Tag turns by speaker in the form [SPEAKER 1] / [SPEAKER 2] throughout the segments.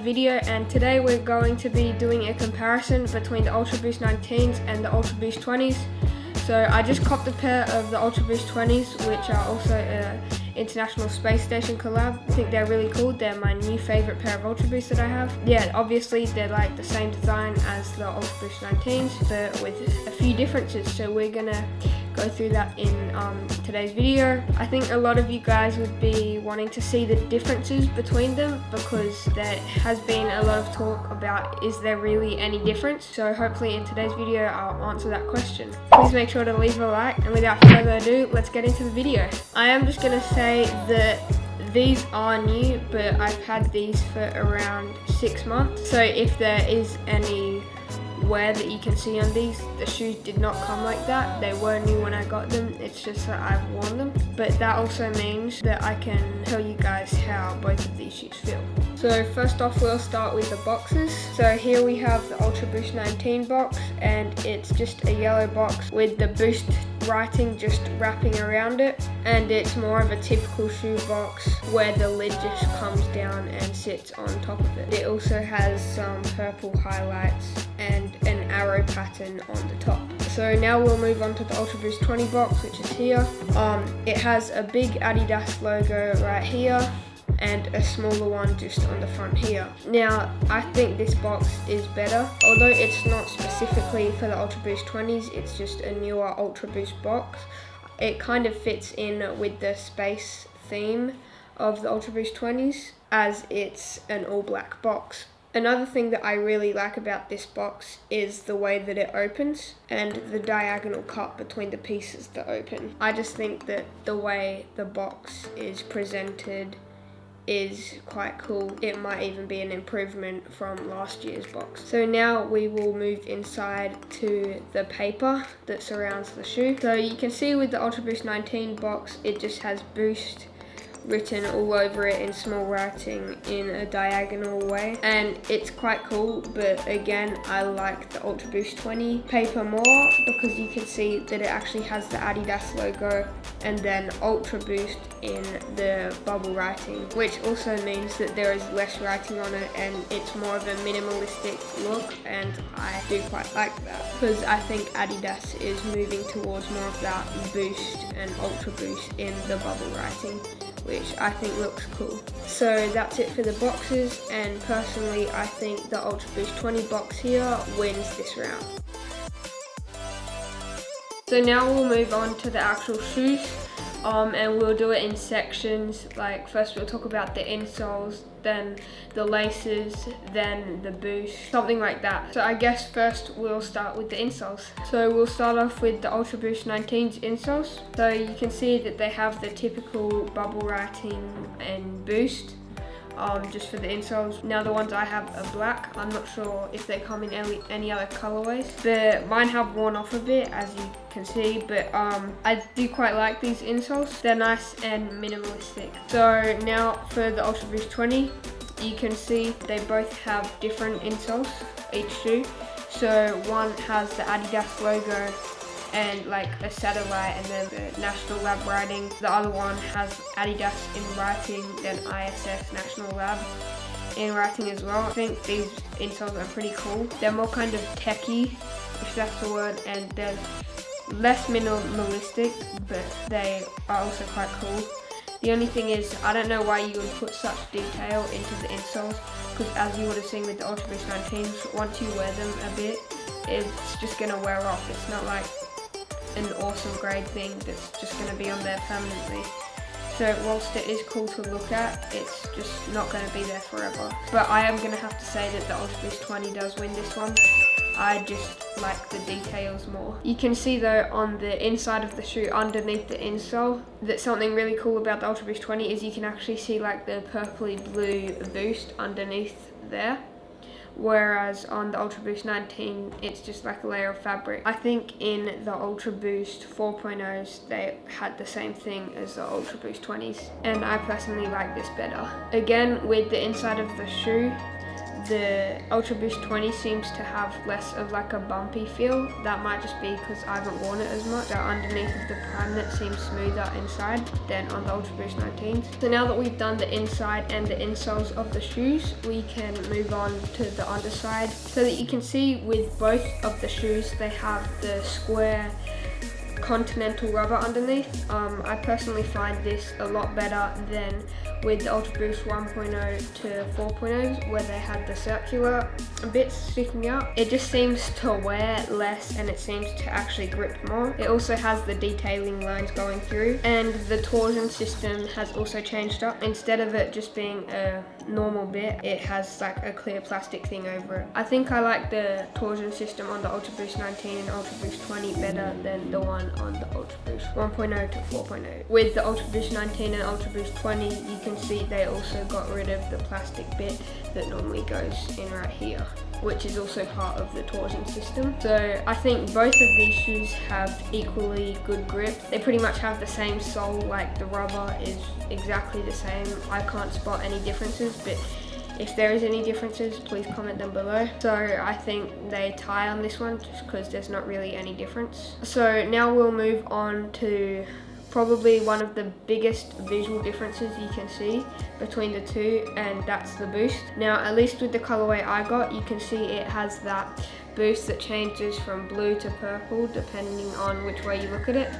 [SPEAKER 1] video, and today we're going to be doing a comparison between the Ultra Boost 19s and the Ultra Boost 20s. So I just copped a pair of the Ultra Boost 20s, which are also an International Space Station collab. I think they're really cool. They're my new favorite pair of Ultra Boosts that I have. Yeah, obviously they're like the same design as the Ultra Boost 19s, but with a few differences. So we're gonna go through that in today's video. I think a lot of you guys would be wanting to see the differences between them because there has been a lot of talk about is there really any difference. So hopefully in today's video I'll answer that question. Please make sure to leave a like, and without further ado, let's get into the video. I am just gonna say that these are new, but I've had these for around 6 months. So if there is any wear that you can see on these, the shoes did not come like that. They were new when I got them, it's just that I've worn them. But that also means that I can tell you guys how both of these shoes feel. So first off, we'll start with the boxes. So here we have the Ultra Boost 19 box, and it's just a yellow box with the Boost writing just wrapping around it, and it's more of a typical shoe box where the lid just comes down and sits on top of it. It also has some purple highlights and an arrow pattern on the top. So now we'll move on to the Ultra Boost 20 box, which is here. It has a big Adidas logo right here and a smaller one just on the front here. Now, I think this box is better. Although it's not specifically for the Ultra Boost 20s, it's just a newer Ultra Boost box. It kind of fits in with the space theme of the Ultra Boost 20s as it's an all black box. Another thing that I really like about this box is the way that it opens and the diagonal cut between the pieces that open. I just think that the way the box is presented is quite cool. It might even be an improvement from last year's box. So now we will move inside to the paper that surrounds the shoe. So you can see with the Ultra Boost 19 box, it just has Boost written all over it in small writing in a diagonal way, and it's quite cool. But again, I like the Ultra Boost 20 paper more because you can see that it actually has the Adidas logo and then Ultra Boost in the bubble writing, which also means that there is less writing on it and it's more of a minimalistic look, and I do quite like that because I think Adidas is moving towards more of that Boost and Ultra Boost in the bubble writing, which I think looks cool. So that's it for the boxes, and personally I think the Ultra Boost 20 box here wins this round. So now we'll move on to the actual shoes, and we'll do it in sections. Like first we'll talk about the insoles, then the laces, then the boost, something like that. So I guess first we'll start with the insoles. So we'll start off with the Ultra Boost 19's insoles. So you can see that they have the typical bubble writing and Boost, just for the insoles. Now the ones I have are black. I'm not sure if they come in any other colorways, but mine have worn off a bit, as you can see, but I do quite like these insoles. They're nice and minimalistic. So now for the Ultra Boost 20, you can see they both have different insoles, each shoe. So one has the Adidas logo and like a satellite and then the National Lab writing. The other one has Adidas in writing, then ISS National Lab in writing as well. I think these insoles are pretty cool. They're more kind of techie, if that's the word, and they're less minimalistic, but they are also quite cool. The only thing is, I don't know why you would put such detail into the insoles, because as you would have seen with the Ultra Boost 19s, once you wear them a bit, it's just gonna wear off. It's not like an awesome grade thing that's just going to be on there permanently. So whilst it is cool to look at, it's just not going to be there forever. But I am going to have to say that the Ultra Boost 20 does win this one. I just like the details more. You can see though on the inside of the shoe underneath the insole that something really cool about the Ultra Boost 20 is you can actually see like the purpley blue Boost underneath there. Whereas on the Ultra Boost 19, it's just like a layer of fabric. I think in the Ultra Boost 4.0s, they had the same thing as the Ultra Boost 20s, and I personally like this better. Again, with the inside of the shoe, the Ultra Boost 20 seems to have less of like a bumpy feel. That might just be because I haven't worn it as much. So underneath of the Primeknit seems smoother inside than on the Ultra Boost 19s. So now that we've done the inside and the insoles of the shoes, we can move on to the underside. So that you can see with both of the shoes, they have the square Continental rubber underneath. I personally find this a lot better than with the Ultra Boost 1.0 to 4.0s where they had the circular bits sticking out. It just seems to wear less and it seems to actually grip more. It also has the detailing lines going through, and the torsion system has also changed up. Instead of it just being a normal bit, it has like a clear plastic thing over it. I think I like the torsion system on the Ultra Boost 19 and Ultra Boost 20 better than the one on the Ultra Boost 1.0 to 4.0. With the Ultra Boost 19 and Ultra Boost 20, you can see they also got rid of the plastic bit that normally goes in right here, which is also part of the torsion system. So I think both of these shoes have equally good grip. They pretty much have the same sole, like the rubber is exactly the same. I can't spot any differences, but if there is any differences, please comment them below. So I think they tie on this one just because there's not really any difference. So now we'll move on to probably one of the biggest visual differences you can see between the two, and that's the boost. Now, at least with the colorway I got, you can see it has that boost that changes from blue to purple depending on which way you look at it.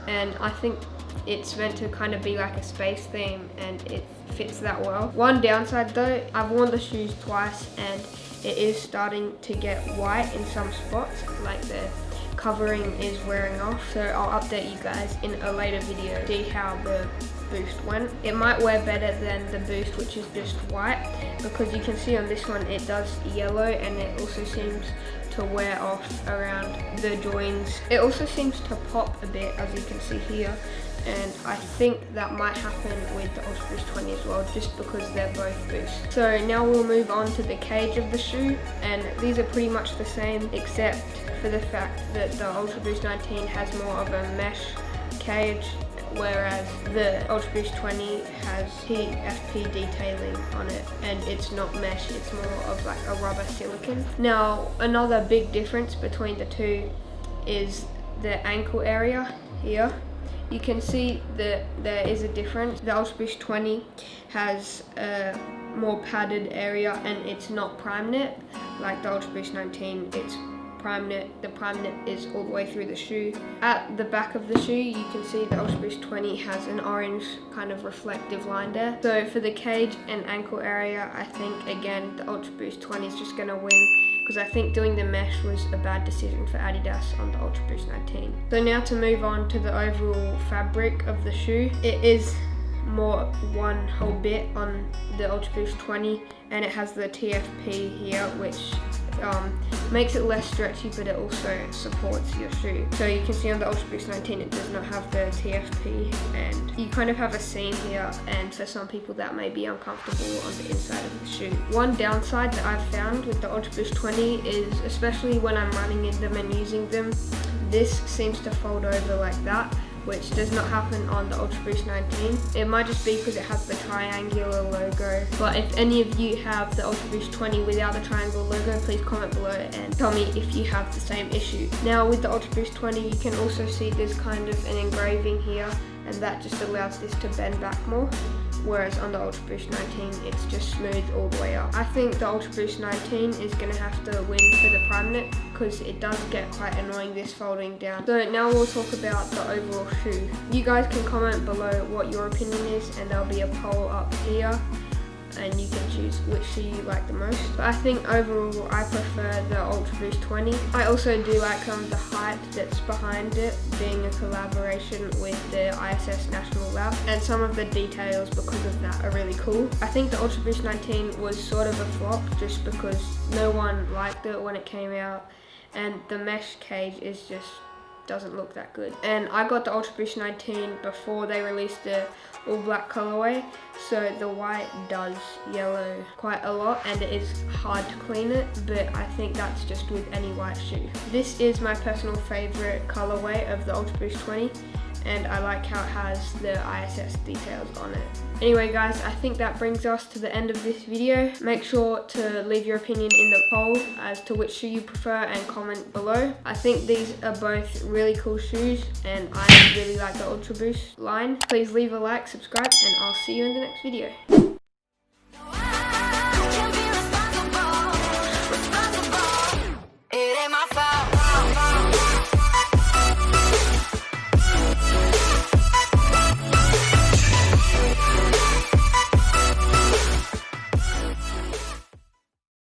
[SPEAKER 1] And I think it's meant to kind of be like a space theme, and it fits that well. One downside though, I've worn the shoes twice and it is starting to get white in some spots, like the covering is wearing off. So I'll update you guys in a later video, see how the boost went. It might wear better than the boost, which is just white, because you can see on this one it does yellow, and it also seems to wear off around the joins. It also seems to pop a bit, as you can see here, and I think that might happen with the Ultra Boost 20 as well, just because they're both boosts. So now we'll move on to the cage of the shoe, and these are pretty much the same except for the fact that the Ultra Boost 19 has more of a mesh cage, whereas the Ultra Boost 20 has TFP detailing on it, and it's not mesh, it's more of like a rubber silicone. Now, another big difference between the two is the ankle area here. You can see that there is a difference. The Ultra Boost 20 has a more padded area, and it's not Primeknit like the Ultra Boost 19. It's Primeknit. The Primeknit is all the way through the shoe. At the back of the shoe, you can see the Ultra Boost 20 has an orange kind of reflective line there. So for the cage and ankle area, I think again the Ultra Boost 20 is just gonna win, because I think doing the mesh was a bad decision for Adidas on the Ultra Boost 19. So now to move on to the overall fabric of the shoe. It is more one whole bit on the Ultra Boost 20, and it has the TFP here, which makes it less stretchy, but it also supports your shoe. So you can see on the Ultra Boost 19 it does not have the TFP, and you kind of have a seam here, and for some people that may be uncomfortable on the inside of the shoe. One downside that I've found with the Ultra Boost 20 is, especially when I'm running in them and using them, this seems to fold over like that, which does not happen on the Ultra Boost 19. It might just be because it has the triangular logo, but if any of you have the Ultra Boost 20 without the triangle logo, please comment below and tell me if you have the same issue. Now with the Ultra Boost 20, you can also see there's kind of an engraving here, and that just allows this to bend back more, whereas on the Ultra Boost 19 it's just smooth all the way up. I think the Ultra Boost 19 is going to have to win for the Primeknit, because it does get quite annoying this folding down. So now we'll talk about the overall shoe. You guys can comment below what your opinion is, and there'll be a poll up here, and you can choose which shoe you like the most. But I think overall I prefer the Ultra Boost 20. I also do like the hype that's behind it, being a collaboration with the ISS National Lab, and some of the details because of that are really cool. I think the Ultra Boost 19 was sort of a flop just because no one liked it when it came out, and the mesh cage is just doesn't look that good. And I got the Ultra Boost 19 before they released the all black colorway, so the white does yellow quite a lot, and it is hard to clean it, but I think that's just with any white shoe. This is my personal favorite colorway of the Ultra Boost 20, and I like how it has the ISS details on it. Anyway guys, I think that brings us to the end of this video. Make sure to leave your opinion in the poll as to which shoe you prefer and comment below. I think these are both really cool shoes and I really like the Ultra Boost line. Please leave a like, subscribe, and I'll see you in the next video.